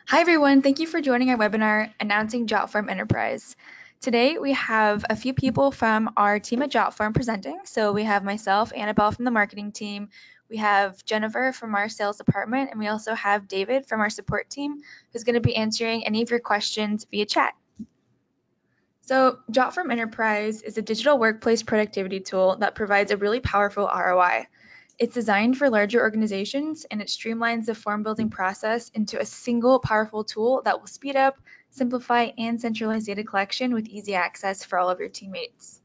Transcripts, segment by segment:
Hi everyone, thank you for joining our webinar announcing Jotform Enterprise. Today we have a few people from our team at Jotform presenting. So we have myself, Annabelle from the marketing team, we have Jennifer from our sales department, and we also have David from our support team who's going to be answering any of your questions via chat. So Jotform Enterprise is a digital workplace productivity tool that provides a really powerful ROI. It's designed for larger organizations and it streamlines the form building process into a single powerful tool that will speed up, simplify, and centralize data collection with easy access for all of your teammates.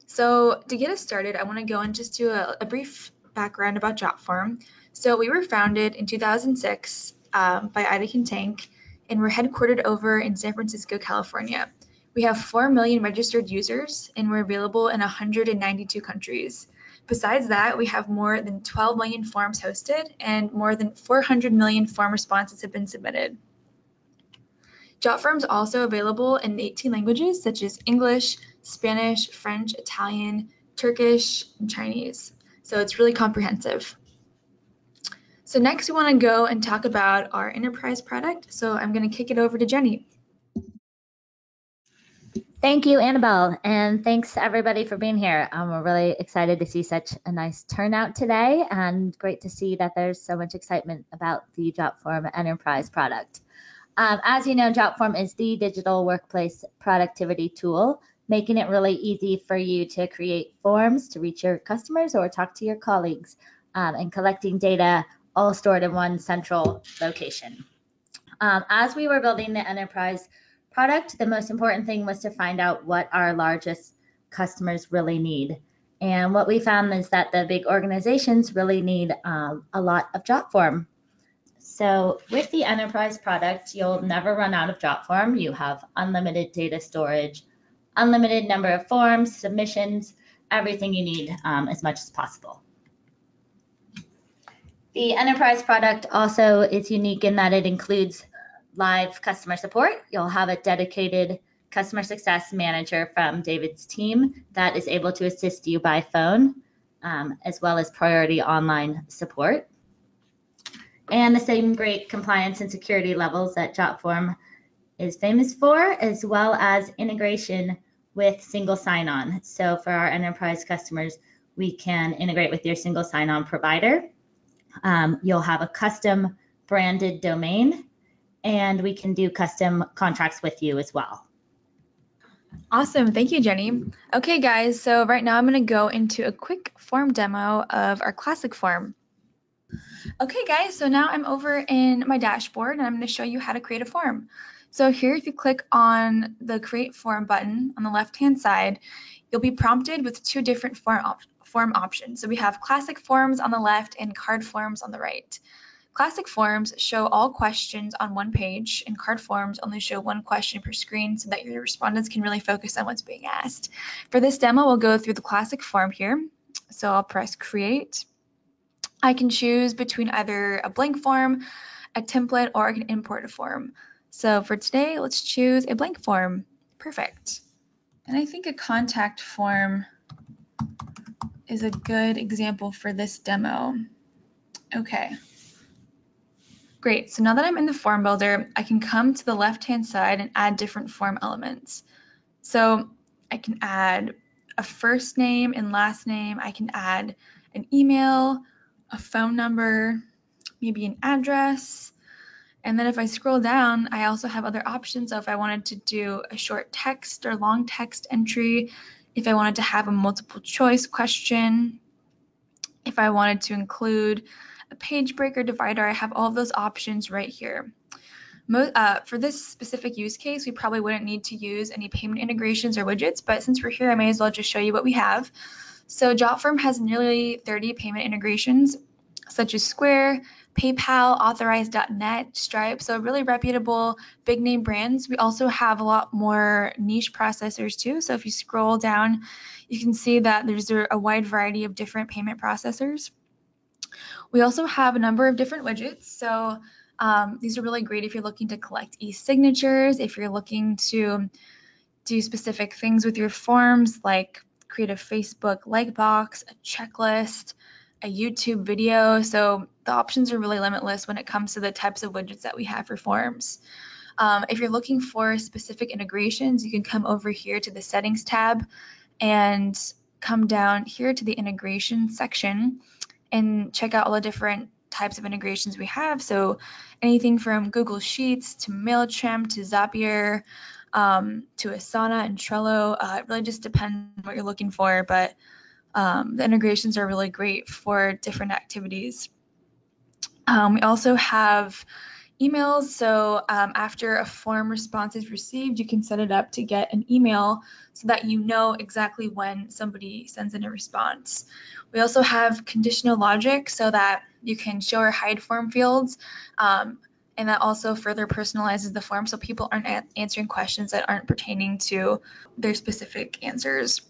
So to get us started, I want to go and just do a brief background about Jotform. So we were founded in 2006 by Ida Tank, and we're headquartered over in San Francisco, California. We have 4 million registered users, and we're available in 192 countries. Besides that, we have more than 12 million forms hosted, and more than 400 million form responses have been submitted. Jotform is also available in 18 languages such as English, Spanish, French, Italian, Turkish, and Chinese. So it's really comprehensive. So next we want to go and talk about our enterprise product. So I'm going to kick it over to Jenny. Thank you, Annabelle, and thanks everybody for being here. We're really excited to see such a nice turnout today, and great to see that there's so much excitement about the Jotform Enterprise product. As you know, Jotform is the digital workplace productivity tool, making it really easy for you to create forms to reach your customers or talk to your colleagues, and collecting data all stored in one central location. As we were building the enterprise product, the most important thing was to find out what our largest customers really need. And what we found is that the big organizations really need a lot of Jotform. So with the enterprise product, you'll never run out of Jotform. You have unlimited data storage, unlimited number of forms, submissions, everything you need as much as possible. The enterprise product also is unique in that it includes live customer support. You'll have a dedicated customer success manager from David's team that is able to assist you by phone, as well as priority online support. And the same great compliance and security levels that Jotform is famous for, as well as integration with single sign-on. So for our enterprise customers, we can integrate with your single sign-on provider. You'll have a custom branded domain, and we can do custom contracts with you as well. Awesome, thank you, Jenny. Okay, guys, so right now I'm going to go into a quick form demo of our classic form. Okay, guys, so now I'm over in my dashboard, and I'm going to show you how to create a form. So here, if you click on the Create Form button on the left-hand side, you'll be prompted with two different form options. So we have classic forms on the left and card forms on the right. Classic forms show all questions on one page, and card forms only show one question per screen so that your respondents can really focus on what's being asked. For this demo, we'll go through the classic form here. So I'll press Create. I can choose between either a blank form, a template, or I can import a form. So for today, let's choose a blank form. Perfect. And I think a contact form is a good example for this demo. Okay. Great, so now that I'm in the form builder, I can come to the left-hand side and add different form elements. So I can add a first name and last name. I can add an email, a phone number, maybe an address. And then if I scroll down, I also have other options. So if I wanted to do a short text or long text entry, if I wanted to have a multiple choice question, if I wanted to include a page break or divider, I have all of those options right here. For this specific use case, we probably wouldn't need to use any payment integrations or widgets, but since we're here, I may as well just show you what we have. So Jotform has nearly 30 payment integrations, such as Square, PayPal, Authorize.net, Stripe, so really reputable big name brands. We also have a lot more niche processors too. So if you scroll down, you can see that there's a wide variety of different payment processors. We also have a number of different widgets. So these are really great if you're looking to collect e-signatures, if you're looking to do specific things with your forms, like create a Facebook like box, a checklist, a YouTube video. So the options are really limitless when it comes to the types of widgets that we have for forms. If you're looking for specific integrations, you can come over here to the settings tab and come down here to the integration section and check out all the different types of integrations we have. So anything from Google Sheets to MailChimp to Zapier to Asana and Trello. It really just depends on what you're looking for, but the integrations are really great for different activities. We also have emails. So after a form response is received, you can set it up to get an email so that you know exactly when somebody sends in a response. We also have conditional logic so that you can show or hide form fields. And that also further personalizes the form so people aren't answering questions that aren't pertaining to their specific answers.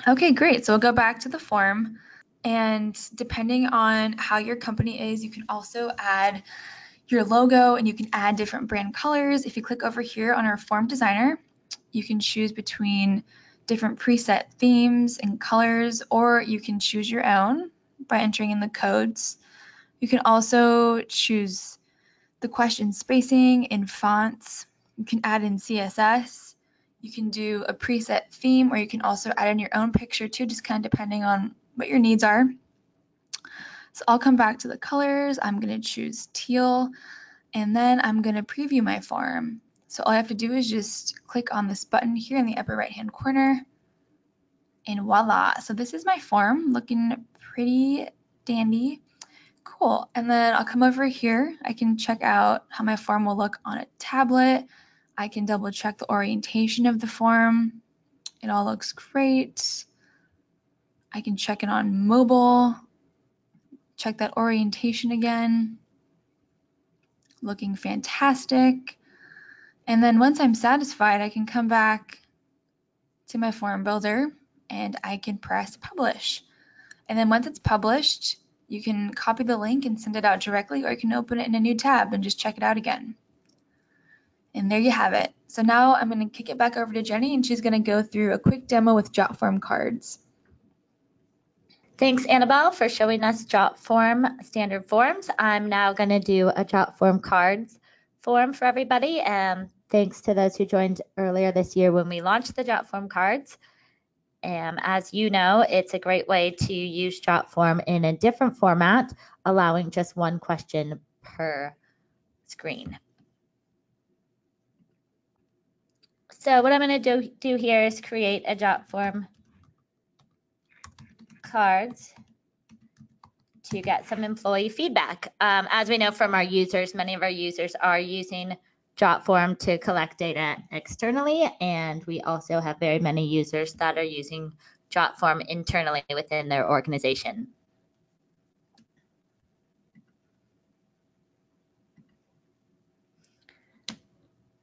Okay, great. So we'll go back to the form. And depending on how your company is, you can also add your logo and you can add different brand colors. If you click over here on our form designer, you can choose between different preset themes and colors, or you can choose your own by entering in the codes. You can also choose the question spacing and fonts. You can add in CSS. You can do a preset theme, or you can also add in your own picture too, just kind of depending on what your needs are. So I'll come back to the colors. I'm going to choose teal, and then I'm going to preview my form. So all I have to do is just click on this button here in the upper right hand corner, and voila. So this is my form, looking pretty dandy. Cool. And then I'll come over here. I can check out how my form will look on a tablet. I can double check the orientation of the form. It all looks great. I can check it on mobile. Check that orientation again. Looking fantastic. And then once I'm satisfied, I can come back to my form builder and I can press publish. And then once it's published, you can copy the link and send it out directly, or you can open it in a new tab and just check it out again. And there you have it. So now I'm going to kick it back over to Jenny, and she's going to go through a quick demo with Jotform cards. Thanks, Annabelle, for showing us Jotform standard forms. I'm now going to do a Jotform cards form for everybody. And thanks to those who joined earlier this year when we launched the Jotform cards. As you know, it's a great way to use Jotform in a different format, allowing just one question per screen. So what I'm going to do here is create a Jotform cards to get some employee feedback. As we know from our users, many of our users are using Jotform to collect data externally, and we also have very many users that are using Jotform internally within their organization.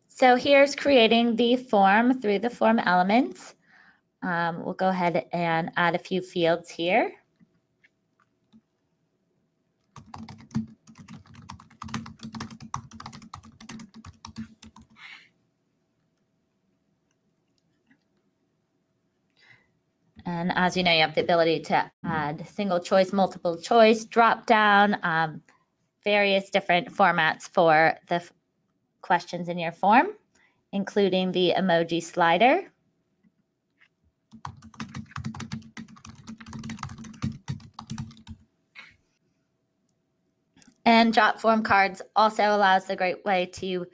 So here's creating the form through the form elements. We'll go ahead and add a few fields here. And as you know, you have the ability to add single choice, multiple choice, drop down, various different formats for the questions in your form, including the emoji slider. And Jotform cards also allows a great way to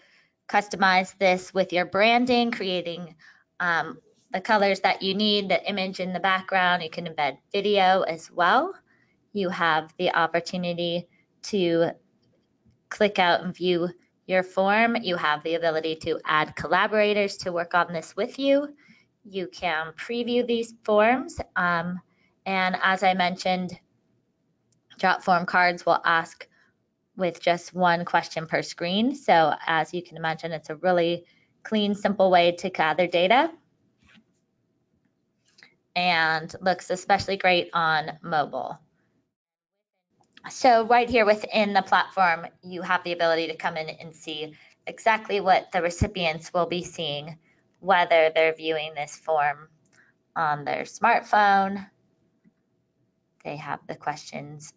customize this with your branding, creating the colors that you need, the image in the background. You can embed video as well. You have the opportunity to click out and view your form. You have the ability to add collaborators to work on this with you. You can preview these forms. And as I mentioned, Jotform cards will ask with just one question per screen. So as you can imagine, it's a really clean, simple way to gather data and looks especially great on mobile. So right here within the platform, you have the ability to come in and see exactly what the recipients will be seeing, whether they're viewing this form on their smartphone, They have the questions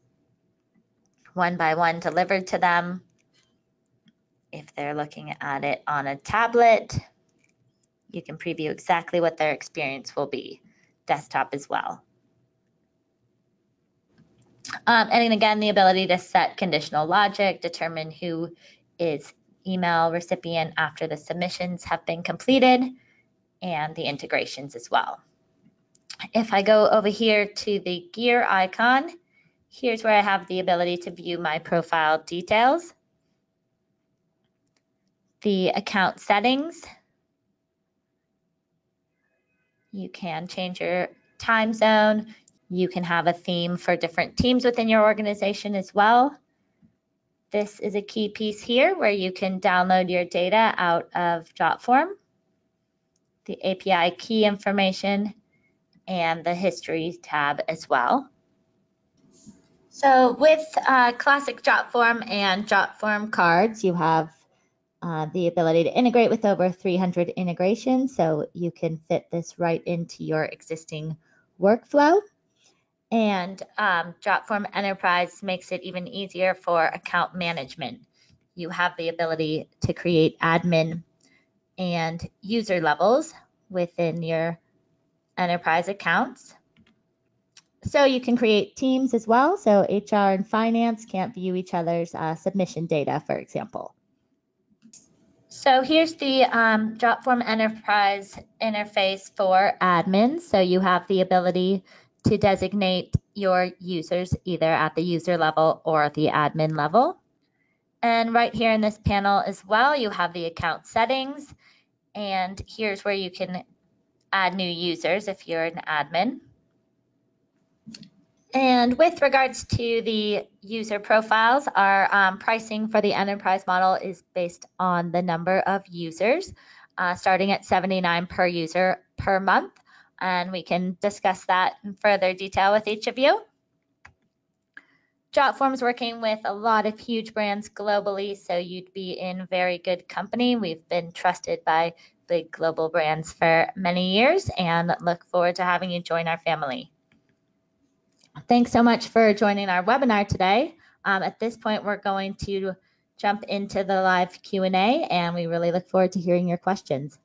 one by one delivered to them. If they're looking at it on a tablet, you can preview exactly what their experience will be. Desktop as well. And again, the ability to set conditional logic, determine who is email recipient after the submissions have been completed, and the integrations as well. If I go over here to the gear icon, here's where I have the ability to view my profile details, the account settings. You can change your time zone. You can have a theme for different teams within your organization as well. This is a key piece here where you can download your data out of Jotform, the API key information, and the history tab as well. So with classic Jotform and Jotform cards, you have the ability to integrate with over 300 integrations, so you can fit this right into your existing workflow. And Jotform Enterprise makes it even easier for account management. You have the ability to create admin and user levels within your enterprise accounts. So you can create teams as well. So HR and finance can't view each other's submission data, for example. So here's the Jotform Enterprise interface for admins. So you have the ability to designate your users either at the user level or the admin level. And right here in this panel as well, you have the account settings. And here's where you can add new users if you're an admin. And with regards to the user profiles, our pricing for the enterprise model is based on the number of users, starting at $79 per user per month. And we can discuss that in further detail with each of you. Jotform's working with a lot of huge brands globally, so you'd be in very good company. We've been trusted by big global brands for many years and look forward to having you join our family. Thanks so much for joining our webinar today. At this point, we're going to jump into the live Q&A, and we really look forward to hearing your questions.